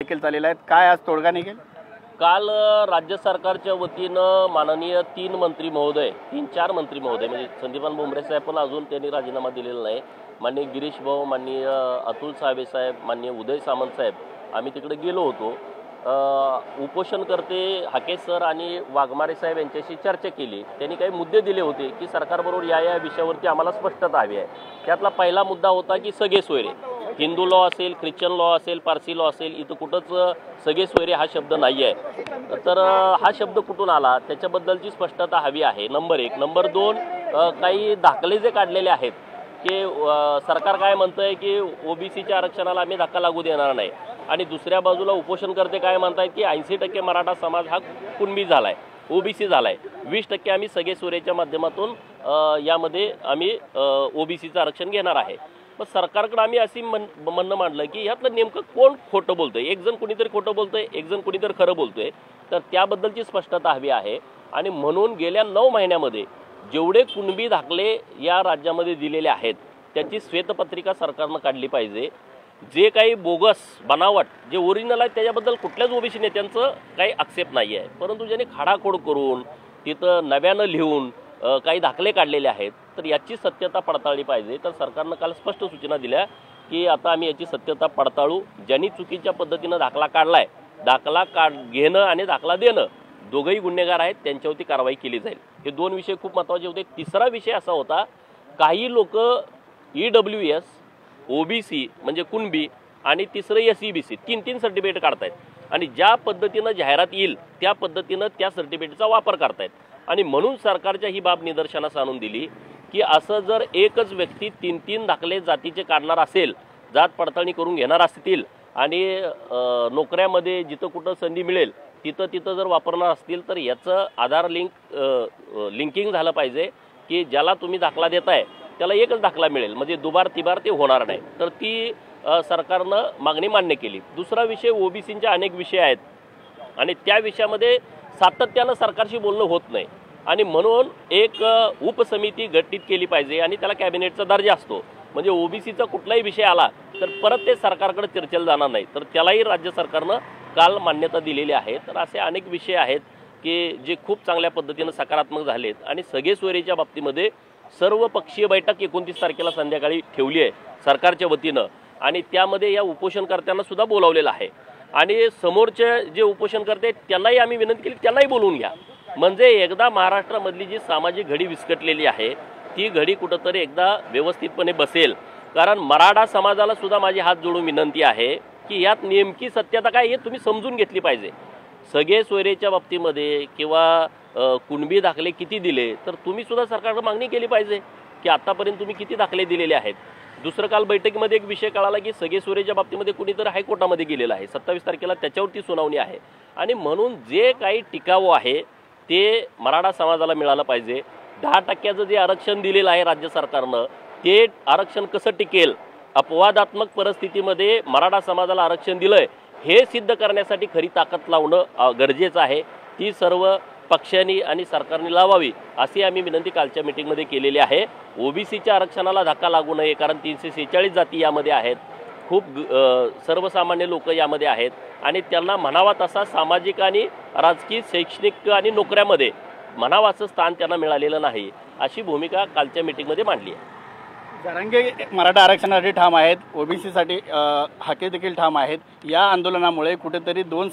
देखील झालेल्या आहेत, काय आज तोडगा निघेल? काल राज्य सरकारच्या वतीनं माननीय 3 मंत्री महोदय 3-4 मंत्री महोदय म्हणजे संदीपान भुमरे साहेब पण अजून त्यांनी राजीनामा दिलेला नाही, माननीय गिरीश भाऊ, माननीय अतुल साहेब साहेब, माननीय उदय सामंत साहेब, आम्ही तिकडे गेलो होतो। उपोषणकर्ते हाके सर आणि वाघमारे साहेब यांच्याशी चर्चा केली। त्यांनी काही मुद्दे दिले होते की सरकारबरोबर या विषयावरती आम्हाला स्पष्टता हवी आहे। त्यातला पहिला मुद्दा होता की सगळे सोयरे, हिंदू लॉ असेल, ख्रिश्चन लॉ असेल, पारसी लॉ असेल, इथं कुठंच सगळे सोयरे हा शब्द नाही आहे। तर हा शब्द कुठून आला त्याच्याबद्दलची स्पष्टता हवी आहे, नंबर 1। नंबर 2, काही दाखले जे काढलेले आहेत की सरकार काय म्हणतंय की ओबीसीच्या आरक्षणाला आम्ही धक्का लागू देणार नाही, आणि दुसऱ्या बाजूला उपोषणकर्ते काय म्हणतात की 80% मराठा समाज हा कुणबी झालाय, ओबीसी झालाय, 20% आम्ही सगळे सोयरेच्या माध्यमातून यामध्ये आम्ही ओबीसीचं आरक्षण घेणार आहे। मग सरकारकडे आम्ही अशी म्हणणं मांडलं की यातलं नेमकं कोण खोटं बोलतोय, एक जण कुणीतरी खोटं बोलतोय, एक जण कुणीतरी खरं बोलतोय, तर त्याबद्दलची स्पष्टता हवी आहे। आणि म्हणून गेल्या 9 महिन्यामध्ये जेवढे कुणबी दाखले या राज्यामध्ये दिलेले आहेत त्याची श्वेतपत्रिका सरकारनं काढली पाहिजे। जे काही बोगस बनावट जे ओरिजिनल आहे त्याच्याबद्दल कुठल्याच ओबीसी नेत्यांचं काही आक्षेप नाही आहे, परंतु ज्यांनी खाडाखोड करून तिथं नव्यानं लिहून काही दाखले काढलेले आहेत तर याची सत्यता पडताळली पाहिजे। तर सरकारनं काल स्पष्ट सूचना दिल्या की आता आम्ही याची सत्यता पडताळू, ज्यांनी चुकीच्या पद्धतीनं दाखला काढलाय, दाखला घेणं आणि दाखला देणं दोघंही गुन्हेगार आहेत, त्यांच्यावरती कारवाई केली जाईल। हे 2 विषय खूप महत्त्वाचे होते। तिसरा विषय असा होता, काही लोक EWS, ओबीसी म्हणजे कुणबी आणि तिसरं SEBC 3-3 सर्टिफिकेट काढतायत आणि ज्या पद्धतीनं जाहिरात येईल त्या पद्धतीनं त्या सर्टिफिकेटचा वापर करतायत। आणि म्हणून सरकारच्या ही बाब निदर्शनास आणून दिली की असं जर एकच व्यक्ती 3-3 दाखले जातीचे काढणार असेल, जात पडताळणी करून घेणार असतील आणि नोकऱ्यामध्ये जिथं कुठं संधी मिळेल तिथं जर वापरणार असतील तर याचं आधार लिंकिंग झालं पाहिजे की ज्याला तुम्ही दाखला देताय त्याला एकच दाखला मिळेल, म्हणजे दुबार तिबार ते होणार नाही। तर ती सरकारनं मागणी मान्य केली। दुसरा विषय, ओबीसींचे अनेक विषय आहेत आणि त्या विषयामध्ये सातत्यानं सरकारशी बोलणं होत नाही आणि म्हणून एक उपसमिती गठीत केली पाहिजे आणि त्याला कॅबिनेटचा दर्जा असतो, म्हणजे ओबीसीचा कुठलाही विषय आला तर परत ते सरकारकडे चर्चेला जाणार नाही, तर त्यालाही राज्य सरकारनं काल मान्यता दिलेली आहे। तर असे अनेक विषय आहेत की जे खूप चांगल्या पद्धतीनं सकारात्मक झालेत आणि सगळे सोयरेच्या बाबतीमध्ये सर्व पक्षीय बैठक 29 तारखेला संध्याकाळी ठेवली आहे सरकारच्या वतीनं आणि त्यामध्ये या उपोषणकर्त्यांना सुद्धा बोलावलेलं आहे आणि समोरचे जे उपोषणकर्ते त्यांनाही आम्ही विनंती केली त्यांनाही बोलवून घ्या, म्हणजे एकदा महाराष्ट्रामधली जी सामाजिक घडी विस्कटलेली आहे ती घडी कुठंतरी एकदा व्यवस्थितपणे बसेल। कारण मराठा समाजाला सुद्धा माझी हात जोडून विनंती आहे की यात नेमकी सत्यता काय हे तुम्ही समजून घेतली पाहिजे। सगळे सोयरेच्या बाबतीमध्ये किंवा कुणबी दाखले किती दिले तर तुम्ही सुद्धा सरकारकडे मागणी केली पाहिजे की आतापर्यंत तुम्ही किती दाखले दिलेले आहेत। दुसरं काल बैठकीमध्ये एक विषय कळाला की सगळे सोयरेच्या बाबतीमध्ये कुणीतरी हायकोर्टामध्ये गेलेलं आहे, 27 तारखेला त्याच्यावरती सुनावणी आहे आणि म्हणून जे काही टिकावं आहे ते मराठा समाजाला मिळालं पाहिजे। 10% जे आरक्षण दिलेलं आहे राज्य सरकारनं ते आरक्षण कसं टिकेल, अपवादात्मक परिस्थितीमध्ये मराठा समाजाला आरक्षण दिलंय हे सिद्ध करण्यासाठी खरी ताकद लावणं गरजेचं आहे। ती सर्व पक्षांनी आणि सरकारने लावावी अशी आम्ही विनंती कालच्या मीटिंगमध्ये केलेली आहे। ओबीसीच्या आरक्षणाला धक्का लागू नये, कारण 346 जाती यामध्ये आहेत, खूप सर्वसामान्य लोक यामध्ये आहेत आणि त्यांना म्हणावा तसा सामाजिक आणि राजकीय, शैक्षणिक आणि नोकऱ्यामध्ये म्हणावा असं स्थान त्यांना मिळालेलं नाही, अशी भूमिका कालच्या मीटिंगमध्ये मांडली आहे। जरांगे मराठा आरक्षणासाठी ठाम आहेत, ओबीसीसाठी हाके देखील ठाम आहेत। या आंदोलनामुळे कुठेतरी 2